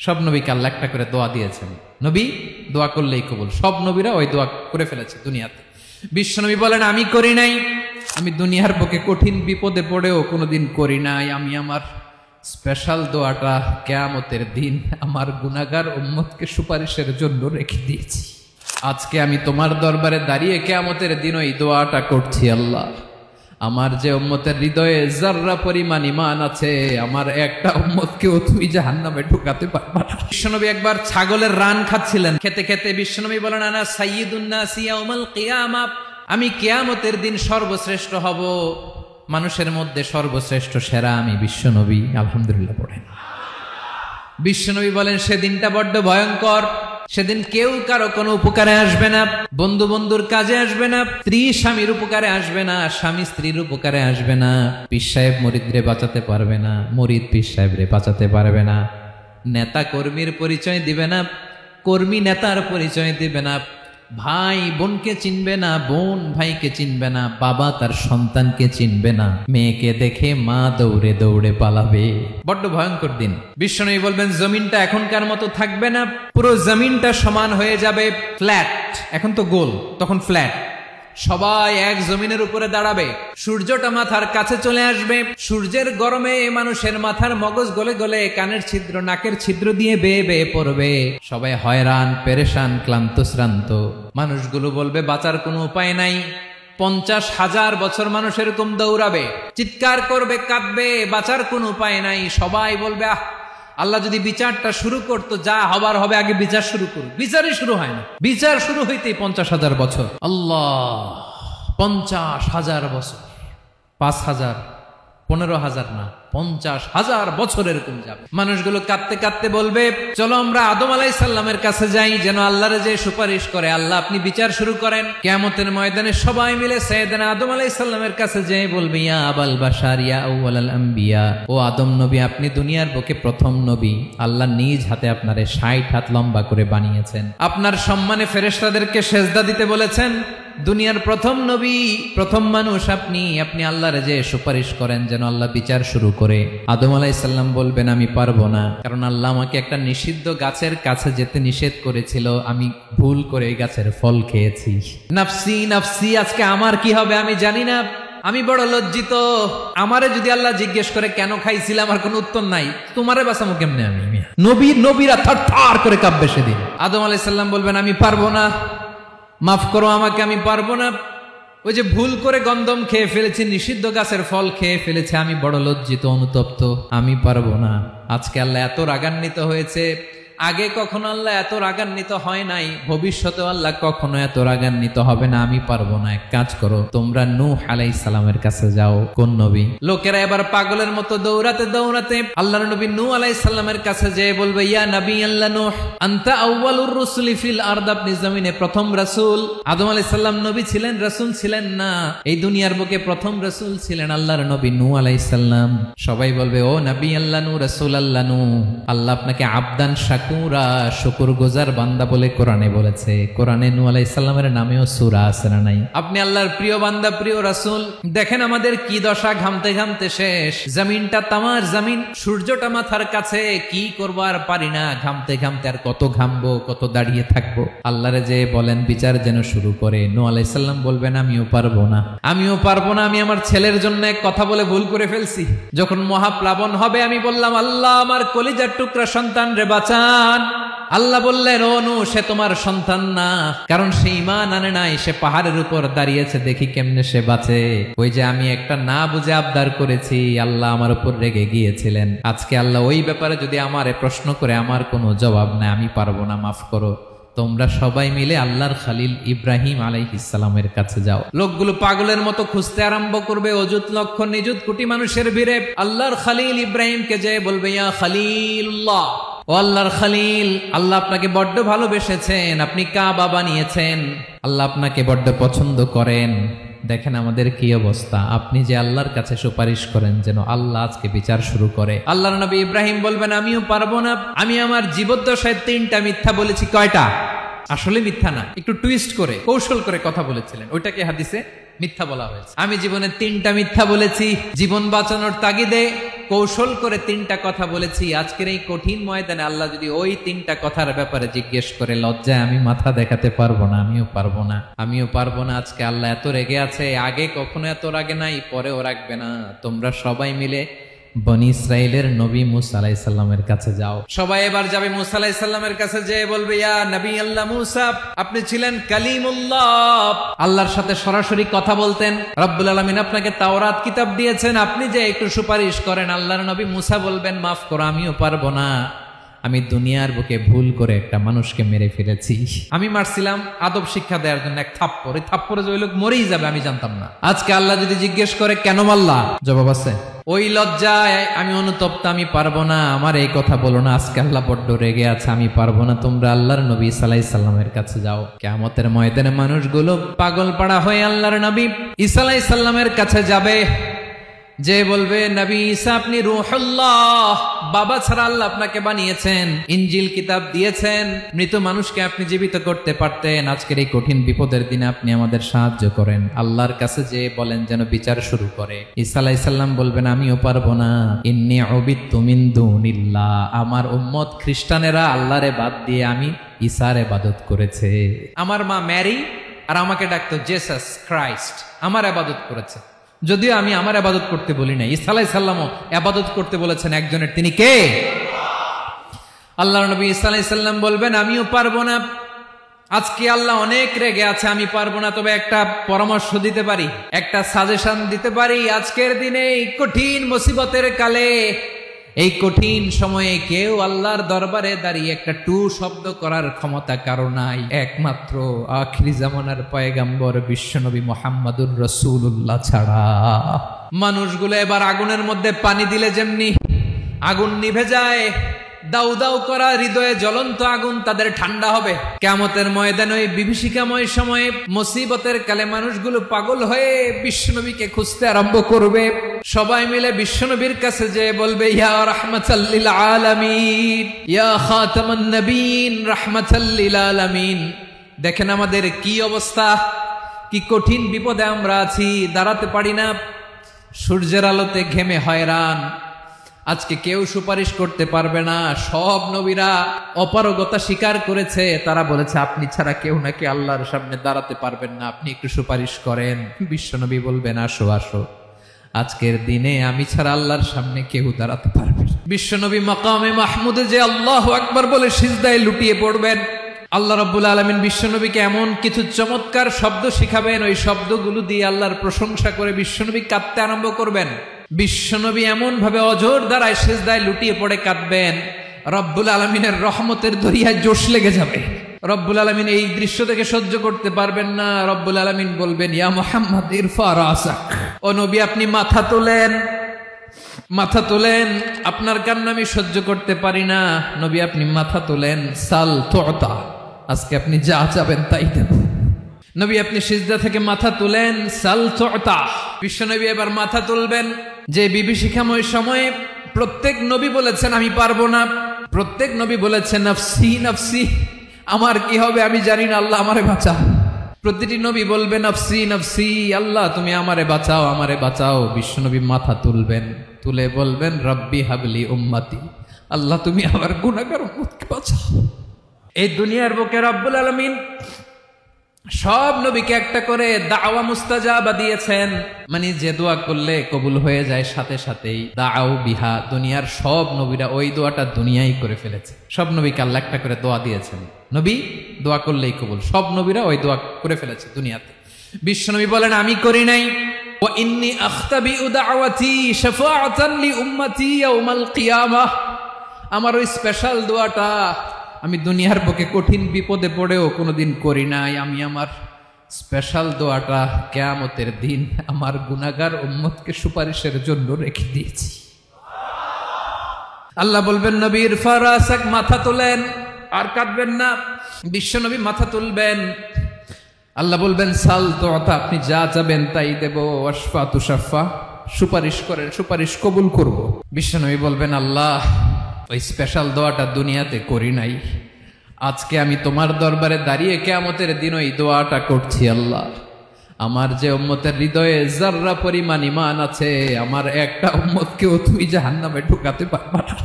সব নবীকে আল্লাহ একটা করে দোয়া দিয়েছেন, নবী দোয়া করলেই কবুল। সব নবীরা ওই দোয়া করে ফেলেছে দুনিয়াতে। বিশ্বনবী বলেন আমি করি নাই, আমি দুনিয়ার বুকে কঠিন বিপদে পড়েও কোনোদিন করি নাই। আমি আমার স্পেশাল দোয়াটা কিয়ামতের দিন আমার গুনাহগার উম্মতকে সুপারিশের জন্য রেখে দিয়েছি। আজকে আমি তোমার দরবারে দাঁড়িয়ে কিয়ামতের দিন ওই দোয়াটা করছি, আল্লাহ আমার যে উম্মতের হৃদয়ে যাররা পরিমাণ ঈমান আছে, আমার একটা উম্মতকেও তুই জাহান্নামে ঢুকাতে পারবা না। বিশ্বনবী একবার ছাগলের রান খাচ্ছিলেন, খেতে খেতে বিশ্বনবী বলেন আনা সাইয়্যিদুন নাসি ইয়াউমাল কিয়ামা, আমি কিয়ামতের দিন সর্বশ্রেষ্ঠ হব, মানুষের মধ্যে সর্বশ্রেষ্ঠ সেরা আমি বিশ্বনবী। আলহামদুলিল্লাহ পড়েন। বিশ্বনবী বলেন সেদিনটা বড্ড ভয়ঙ্কর, সেদিন কেউ কারো কোনো উপকারে আসবে না, বন্ধু বন্ধুর কাজে আসবে না, স্ত্রী স্বামীর উপকারে আসবে না, স্বামী স্ত্রীর উপকারে আসবে না, পীর সাহেব মুরিদরে বাঁচাতে পারবে না, মুরিদ পীর সাহেবরে বাঁচাতে পারবে না, নেতা কর্মীর পরিচয় দিবে না, কর্মী নেতার পরিচয় দিবে না, ভাই বোনকে চিনবে না, বোন ভাইকে চিনবে না, বাবা তার সন্তানকে চিনবে না, মেয়েকে দেখে মা দৌড়ে দৌড়ে পালাবে। বড্ড ভয়ঙ্কর দিন। বিশ্বনবী বলবেন জমিনটা এখনকার মতো থাকবে না, পুরো জমিনটা সমান হয়ে যাবে, ফ্ল্যাট। এখন তো গোল, তখন ফ্ল্যাট। সবাই এক জমিনের উপরে দাঁড়াবে, সূর্যটা মাথার কাছে চলে আসবে, সূর্যের গরমে মানুষের মাথার মগজ গলে গলে কানের ছিদ্র নাকের ছিদ্র দিয়ে বেয়ে বেয়ে পড়বে। সবাই হয়রান পেরেশান ক্লান্ত শ্রান্ত। মানুষগুলো বলবে বাঁচার কোনো উপায় নাই। 50,000 বছর মানুষ এরকম দৌড়াবে, চিৎকার করবে, কাঁদবে, বাঁচার কোনো উপায় নাই। সবাই বলবে আহ, আল্লাহ যদি বিচারটা শুরু করতো, যা হবার হবে, আগে বিচার শুরু করুন। বিচারই শুরু হয় না, বিচার শুরু হইতেই 50,000 বছর। আল্লাহ, 50,000 বছর, 5,000, 15,000 না, 50,000 বছর এরকম যাবে। মানুষগুলো কাঁদতে কাঁদতে বলবে চলো আমরা আদম আলাইহিস সালামের কাছে যাই, যেন আল্লাহর যে সুপারিশ করে, আল্লাহ আপনি বিচার শুরু করেন। কিয়ামতের ময়দানে সবাই মিলে সাইয়েদনা আদম আলাইহিস সালামের কাছে যেয়ে বলবে ইয়া আবাল বাশার ইয়া আউয়ালাল আম্বিয়া, ও আদম নবী আপনি দুনিয়ার বুকে প্রথম নবী, আল্লাহ নিজ হাতে আপনারে 60 হাত লম্বা করে বানিয়েছেন, আপনার সম্মানে ফেরেশতাদেরকে সেজদা দিতে বলেছেন, দুনিয়ার প্রথম নবী প্রথম মানুষ আপনি, আপনি আল্লাহর যে সুপারিশ করেন যেন আল্লাহ বিচার শুরু করে। আদম আলাইহিস সালাম বলবেন আমি পারবো না, কারণ আল্লাহ আমাকে একটা নিষিদ্ধ গাছের কাছে যেতে নিষেধ করেছিল, আমি ভুল করে এই গাছের ফল খেয়েছি। নাফসি নাফসি, আজকে আমার কি হবে আমি জানি না, আমি বড় লজ্জিত। আমারে যদি আল্লাহ জিজ্ঞেস করে কেন খাইছিলাম, আমার কোনো উত্তর নাই, তোমারে বাঁচামো কেমনে আমি? নবীরা থার করে কাঁপবে সেদিন। আদম আলাইহিস সালাম বলবেন আমি পারবো না, মাফ করো আমাকে, আমি পারবো না, ওই যে ভুল করে গন্ধম খেয়ে ফেলেছি, নিষিদ্ধ গাছের ফল খেয়ে ফেলেছে, আমি বড় লজ্জিত অনুতপ্ত, আমি পারবো না। আজকে আল্লাহ এত রাগান্বিত হয়েছে, আগে কখনো আল্লাহ এত রাগান্বিত হয় নাই, ভবিষ্যতে আল্লাহ কখনো এত রাগান্বিত হবে না, আমি পারবো না। এক কাজ করো, তোমরা নূহ আলাইহিস সালামের কাছে যাও। কোন নবী? লোকেরা এবার পাগলের মতো দৌড়াতে দৌড়াতে আল্লাহর নবী নূহ আলাইহিস সালামের কাছে যেয়ে বলবে ইয়া নবী আল্লাহ নূহ আনতা আউয়ালুর রুসুলি ফিল আরদ, আপনি জমিনে প্রথম রাসূল। আদম আলাইহিস সালাম নবী ছিলেন, রাসূল ছিলেন না, এই দুনিয়ার বুকে প্রথম রাসূল ছিলেন আল্লাহর নবী নূহ আলাইহিস সালাম। সবাই বলবে ও নবী আল্লাহ নূহ, রাসূল আল্লাহ নূহ, আল্লাহ আপনাকে আবদান শাকুরা, শুকর গুজার বান্দা বলে কোরআনে বলেছে। কোরআনে নূহ আলাইহিস সালামের নামেও সূরা আছে না নাই? আপনি আল্লাহর প্রিয় বান্দা, প্রিয় রাসূল। দেখেন আমাদের কি দশা, ঘামতে ঘামতে শেষ, জমিনটা তামার জমিন, সূর্যটা মাথার কাছে, কি করবো আর পারি না, ঘামতে ঘামতে আর কত ঘামবো, কত দাঁড়িয়ে থাকবো। আল্লাহরে যে বলেন বিচার যেন শুরু করে। নূহ আলাইহিস সালাম বলবেন আমিও পারবো না, আমিও পারবো না, আমি আমার ছেলের জন্য এক কথা বলে ভুল করে ফেলছি। যখন মহাপ্লাবন হবে আমি বললাম আল্লাহ আমার কলিজার টুকরা সন্তান রে বাঁচান। আল্লাহ বললেন ও নূহ সে তোমার সন্তান না, কারণ সে ঈমান আনে নাই, সে পাহাড়ের উপর দাঁড়িয়েছে, দেখি কেমনে সে বাঁচে। ওই যে আমি একটা না বুঝে আবদার করেছি, আল্লাহ আমার উপর রেগে গিয়েছিলেন। আজকে আল্লাহ ওই ব্যাপারে যদি আমারে প্রশ্ন করে, আমার কোনো জবাব নাই, আমি পারবো না, মাফ করো। তোমরা সবাই মিলে আল্লাহর খলিল ইব্রাহিম আলাইহিস সালামের কাছে যাও। লোকগুলো পাগলের মতো খুঁজতে আরম্ভ করবে, অযুত লক্ষ নিযুত কোটি মানুষের ভিড়ে আল্লাহর খলিল ইব্রাহিমকে যে বলবে ইয়া খলিলুল্লাহ, ও আল্লাহর খলিল, আল্লাহ আপনাকে বড্ড ভালোবেসেছেন, আপনি কাবা বানিয়েছেন, আল্লাহ আপনাকে বড্ড পছন্দ করেন। দেখেন আমাদের কি অবস্থা, আপনি যে আল্লাহর কাছে সুপারিশ করেন যেন আল্লাহ আজকে বিচার শুরু করে। আল্লাহর নবী ইব্রাহিম বলবেন আমিও পারবো না, আমি আমার জীবদ্দশায় 3টা মিথ্যা বলেছি। কয়টা? আসলে মিথ্যা না, একটু টুইস্ট করে কৌশল করে কথা বলেছিলেন, ওইটাকে হাদিসে মিথ্যা বলা হয়েছে। আমি জীবনে 3টা মিথ্যা বলেছি, জীবন বাঁচানোর তাগিদে কৌশল করে 3টা কথা বলেছি। আজকের এই কঠিন ময়দানে আল্লাহ যদি ওই 3টা কথার ব্যাপারে জিজ্ঞেস করে, লজ্জায় আমি মাথা দেখাতে পারবো না, আমিও পারবো না। আজকে আল্লাহ এত রেগে আছে, আগে কখনো এত রাগে নাই, পরেও রাখবে না। তোমরা সবাই মিলে বনি ইসরাইলের নবী মুসা আলাইহিস সালামের কাছে যাও। সবাই এবার যাবে মুসা আলাইহিস সালামের কাছে, যেয়ে বলবে, ইয়া নবী আল্লাহ মুসা, আপনি ছিলেন কালিমুল্লাহ, আল্লাহর সাথে সরাসরি কথা বলতেন। রব্বুল আলামিন আপনাকে তাওরাত কিতাব দিয়েছেন, আপনি যে একটু সুপারিশ করেন। আল্লাহর নবী মুসা বলবেন, মাফ করো, আমিও পারবো না। আমি দুনিয়ার বুকে ভুল করে একটা মানুষকে মেরে ফেলেছি। আমি মারছিলাম আদব শিক্ষা দেওয়ার জন্য এক থাপ্পড়, এই থাপ্পড়ে যে ওই লোক মরেই যাবে আমি জানতাম না। আজকে আল্লাহ যদি জিজ্ঞেস করে কেন মারলা, জবাব আছে। ওই লজ্জায় আমি অনুতপ্ত, আমি পারবো না, আমার এই কথা বলো না। আজকে আল্লাহ বড্ড রেগে আছে, আমি পারবো না। তোমরা আল্লাহর নবী ঈসা আলাইহিস সালামের কাছে যাও। কিয়ামতের ময়দানে মানুষগুলো পাগল পাড়া হয়ে আল্লাহর নবী ঈসা আলাইহিস সালামের কাছে যাবে, যে বলবে, নবী ঈসা আপনি রূহুল্লাহ, বাবা ছাড়া আল্লাহ আপনাকে বানিয়েছেন, ইনজিল কিতাব দিয়েছেন, মৃত মানুষকে আপনি জীবিত করতে পারতেন। আজকের এই কঠিন বিপদের দিনে আপনি আমাদের সাহায্য করেন। আল্লাহর কাছে যে বলেন যেন বিচার শুরু করে। ঈসা আলাইহিস সালাম বলবেন, আমিও পারবো না। ইন্নী উবিদতু মিন দুনিল্লাহ, আমার উম্মত খ্রিস্টানেরা আল্লাহরে বাদ দিয়ে আমি ঈসার ইবাদত করেছে। আমার মা ম্যারি আর আমাকে ডাকতো জেসাস ক্রাইস্ট, আমার ইবাদত করেছে। যদিও আমি আমার ইবাদত করতে বলি না, ঈসা আলাইহিস সালামও ইবাদত করতে বলেছেন একজনের, তিনি কে? আল্লাহর নবী ঈসা আলাইহিস সালাম বলবেন, আমিও পারবো না। আজকে আল্লাহ অনেক রেগে আছে, আমি পারবো না। তবে একটা পরামর্শ দিতে পারি, একটা সাজেশন দিতে পারি। আজকের দিনে এই কঠিন মুসিবতের কালে, এই কঠিন সময়ে কেউ আল্লাহর দরবারে দাঁড়িয়ে একটা টু শব্দ করার ক্ষমতা কারো নাই, একমাত্র আখিরি জামানার পয়গম্বর বিশ্বনবী মুহাম্মদুর রাসূলুল্লাহ ছাড়া। মানুষগুলো এবার আগুনের মধ্যে পানি দিলে যেমনি আগুন নিভে যায়, দাউ দাউ করা হৃদয়ে জ্বলন্ত আগুন তাদের ঠান্ডা হবে। কিয়ামতের ময়দানে ওই বিভীষিকাময় সময়ে মুসিবতের কালে মানুষগুলো পাগল হয়ে বিশ্বনবীকে খুঁজতে আরম্ভ করবে। সবাই মিলে বিশ্বনবীর কাছে যেয়ে বলবে, ইয়া রাহমাতাল লিল আলামিন, ইয়া খাতামান নবিয়্যিন, রাহমাতাল লিল আলামিন। দেখেন আমাদের কি অবস্থা, কি কঠিন বিপদে আমরা আছি, দাঁড়াতে পারি না, সূর্যের আলোতে ঘেমে হয়রান। আজকে কেউ সুপারিশ করতে পারবে না। সব নবীরা অপারগতা স্বীকার করেছে, তারা বলেছে আপনি ছাড়া কেউ নাকি আল্লাহর সামনে দাঁড়াতে পারবেন না, আপনি একটু সুপারিশ করেন। বিশ্বনবী বলবেন, আসো আসো, আজকের দিনে আমি ছাড়া আল্লাহর সামনে কেউ দাঁড়াতে পারবে না। বিশ্বনবী মাকামে মাহমুদে যে আল্লাহু আকবার বলে সিজদায় লুটিয়ে পড়বেন। আল্লাহ রাব্বুল আলামিন বিশ্বনবীকে এমন কিছু চমৎকার শব্দ শিখাবেন, ওই শব্দগুলো দিয়ে আল্লাহর প্রশংসা করে বিশ্বনবী কাঁদতে আরম্ভ করবেন। বিশ্বনবী এমন ভাবে অজর দ্বারায় সিজদায় লুটিয়ে পড়ে কাঁদবেন, রব্বুল আলামিনের রহমতের দরিয়ায় জোশ লেগে যাবে। রব্বুল আলামিন এই দৃশ্য থেকে সহ্য করতে পারবেন না। রব্বুল আলামিন বলবেন, ইয়া মুহাম্মদ ইরফা রাসাক, ও নবী আপনি মাথা তোলেন, মাথা তোলেন, আপনার কান্না আমি সহ্য করতে পারি না। নবী আপনি মাথা তোলেন, সাল তুতা, আজকে আপনি যা চাবেন তাই দেব। নবী আপনি সিজদা থেকে মাথা তুলেন, সাল তুতা। বিশ্বনবী এবার মাথা তুলবেন। যে বিভীষিকাময় সময়ে প্রত্যেক নবী বলেছেন আমি পারবো না, প্রত্যেক নবী বলেছেন নফসি নফসি, আমার কি হবে আমি জানি না, আল্লাহ আমারে বাঁচা। প্রতিটি নবী বলবে নফসি নফসি, আল্লাহ তুমি আমারে বাঁচাও, আমারে বাঁচাও। বিশ্বনবী মাথা তুলবেন, তুলে বলবেন রব্বি হাবলি উম্মতি, আল্লাহ তুমি আমার গুনাহগার উম্মতকে বাঁচাও। এই দুনিয়ার বুকে রব্বুল আলামিন সব নবীকে একটা করে দাওয়া মুস্তাজাবা দিয়েছেন, মানে যে দোয়া করলে কবুল হয়ে যায় সাথে সাথেই। দাও বিহা, দুনিয়ার সব নবীরা ওই দোয়াটা দুনিয়ায় করে ফেলেছে। সব নবীকে আল্লাহ একটা করে দোয়া দিয়েছেন, নবী দোয়া করলেই কবুল। সব নবীরা ওই দোয়া করে ফেলেছে দুনিয়াতে। বিশ্বনবী বলেন আমি করি নাই। ওয়া ইন্নী আখতাবিউ দাওয়াতি শাফাআতান লি উম্মতি ইয়াউমাল কিয়ামাহ, আমার ওই স্পেশাল দোয়াটা আমি দুনিয়ার বুকে কঠিন বিপদে পড়েও কোনোদিন করি নাই। আমি আমার স্পেশাল দোয়াটা কিয়ামতের দিন আমার গুনাহগার উম্মতকে সুপারিশের জন্য রেখে দিয়েছি। আল্লাহ বলবেন নবী ইরফা রাসাক, মাথা তোলেন, আর কাঁদবেন না। বিশ্বনবী মাথা তুলবেন। আল্লাহ বলবেন সাল তুতা, আপনি যা চাবেন তাই দেব। ওয়াশফা তুশাফা, সুপারিশ করেন, সুপারিশ কবুল করব। বিশ্বনবী বলবেন আল্লাহ ওই স্পেশাল দোয়াটা দুনিয়াতে করি নাই, আজকে আমি তোমার দরবারে দাঁড়িয়ে কিয়ামতের দিন ওই দোয়াটা করছি। আল্লাহ আমার যে উম্মতের হৃদয়ে যাররা পরিমাণ ঈমান আছে, আমার একটা উম্মতকেও তুই জাহান্নামে ঢুকাতে পারবা না।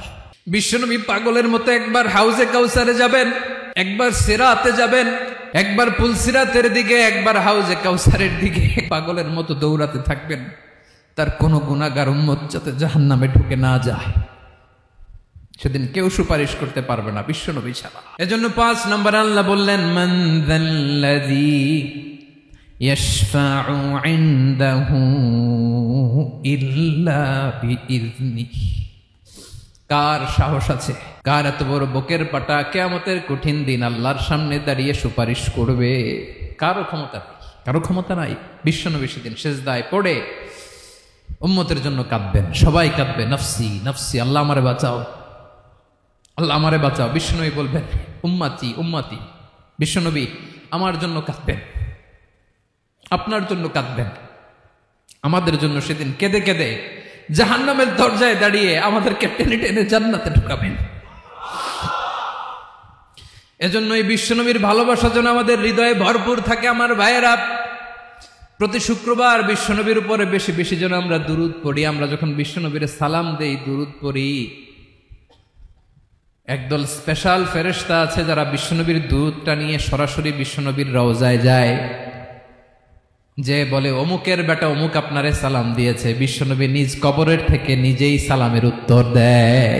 বিশ্বনবী পাগলের মতো একবার হাউজে কাউসারে যাবেন, একবার সিরাতে যাবেন, একবার পুলসিরাতের দিকে, একবার হাউজে কাউসারের দিকে পাগলের মতো দৌড়াতে থাকবেন, তার কোনো গুনাহগার উম্মত যাতে জাহান্নামে ঢুকে না যায়। সেদিন কেউ সুপারিশ করতে পারবে না বিশ্বনবী ছাড়া। এজন্য 5 নম্বর আল্লাহ বললেন, মান যাল্লাযী ইয়াশফাউ ইনদাহু ইল্লা বিইযনিহি। কার সাহস আছে, কার এত বড় বুকের পাটা কিয়ামতের কঠিন দিন আল্লাহর সামনে দাঁড়িয়ে সুপারিশ করবে? কারো ক্ষমতা নেই, কারো ক্ষমতা নাই। বিশ্বনবী সেদিন সিজদায় পড়ে উম্মতের জন্য কাঁদবেন, সবাই কাঁদবে, নফসি নফসি, আল্লাহ আমারে বাঁচাও, আল্লাহ আমারে বাঁচাও। বিশ্বনবী বলবেন, উম্মতি উম্মতি। বিশ্বনবী আমার জন্য কাঁদবেন, আপনার জন্য কাঁদবেন, আমাদের জন্য সেদিন কেঁদে কেঁদে জাহান্নামের দরজায় দাঁড়িয়ে আমাদেরকে টেনে টেনে জান্নাতে ঢুকাবেন। এজন্য এই বিশ্বনবীর ভালোবাসা যেন আমাদের হৃদয়ে ভরপুর থাকে। আমার ভাইয়েরা, প্রতি শুক্রবার বিশ্বনবীর উপরে বেশি বেশি যেন আমরা দুরূদ পড়ি। আমরা যখন বিশ্বনবীর সালাম দেই, দুরূদ পড়ি, একদল স্পেশাল ফেরেশতা আছে যারা বিশ্বনবীর দুধটা নিয়ে সরাসরি বিশ্বনবীর রওজায় যায়, যে বলে অমুকের বেটা অমুক আপনারে সালাম দিয়েছে। বিশ্বনবী নিজ কবরের থেকে নিজেই সালামের উত্তর দেয়।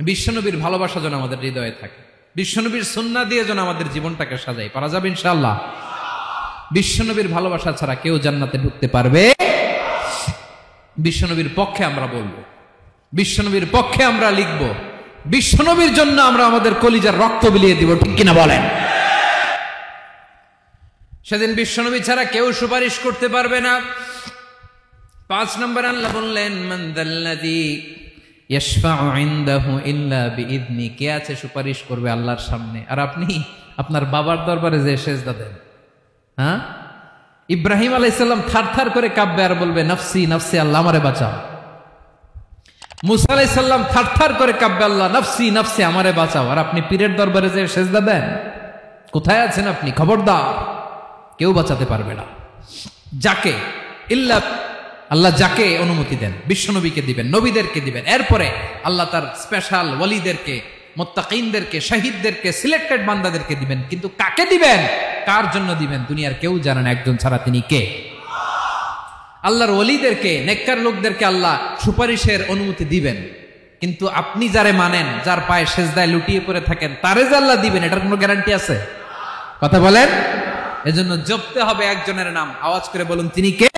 বিশ্বনবীর ভালোবাসা যেন আমাদের হৃদয়ে থাকে, বিশ্বনবীর সুন্নাহ দিয়ে যেন আমাদের জীবনটাকে সাজাই। পারা যাবে ইনশাআল্লাহ। বিশ্বনবীর ভালোবাসা ছাড়া কেউ জান্নাতে ঢুকতে পারবে? বিশ্বনবীর পক্ষে আমরা বলবো, বিশ্বনবীর পক্ষে আমরা লিখব, বিশ্বনবীর জন্য আমরা আমাদের কলিজার রক্ত বিলিয়ে দিব, ঠিক কিনা বলেন? সেদিন বিশ্বনবী ছাড়া কেউ সুপারিশ করতে পারবে না। 5 নম্বর আল্লাহ বললেন, মান যাল্লাযী ইয়াশফাউ ইনদাহু ইল্লা বিইযনি। কে আছে সুপারিশ করবে আল্লাহর সামনে? আর আপনি আপনার বাবার দরবারে যে সেজদা দেন, হ্যাঁ, ইব্রাহিম আলাইহিস সালাম থারথার করে কাঁপবে আর বলবে, নফসি নফসি, আল্লাহ আমারে বাঁচাও। মুসা আলাইহিস সালাম থারথার করে কাঁপবে, আল্লাহ নফসি নফসি, আমারে বাঁচাও। আর আপনি পীরের দরবারে যে সেজদা দেন, কোথায় আছেন আপনি? খবরদার, কেউ বাঁচাতে পারবে না। যাকে ইল্লা, আল্লাহ যাকে অনুমতি দেন বিশ্বনবীকে দিবেন, নবীদেরকে দিবেন। এরপরে আল্লাহ তার স্পেশাল ওয়ালিদেরকে, মুত্তাকিনদেরকে, শহীদদেরকে, সিলেক্টেড বান্দাদেরকে দিবেন। কিন্তু কাকে দিবেন, কার জন্য দিবেন, দুনিয়ার কেউ জানে না একজন ছাড়া, তিনি কে? আল্লাহর ওয়ালিদেরকে, নেককার লোকদেরকে আল্লাহ সুপারিশের অনুমতি দিবেন। কিন্তু আপনি যারে মানেন, যার পায়ে সেজদায় লুটিয়ে পড়ে থাকেন, তারে যে আল্লাহ দিবেন, এটার কোনো গ্যারান্টি আছে? কথা বলেন। এজন্য জপতে হবে একজনের নাম, আওয়াজ করে বলুন, তিনি কে?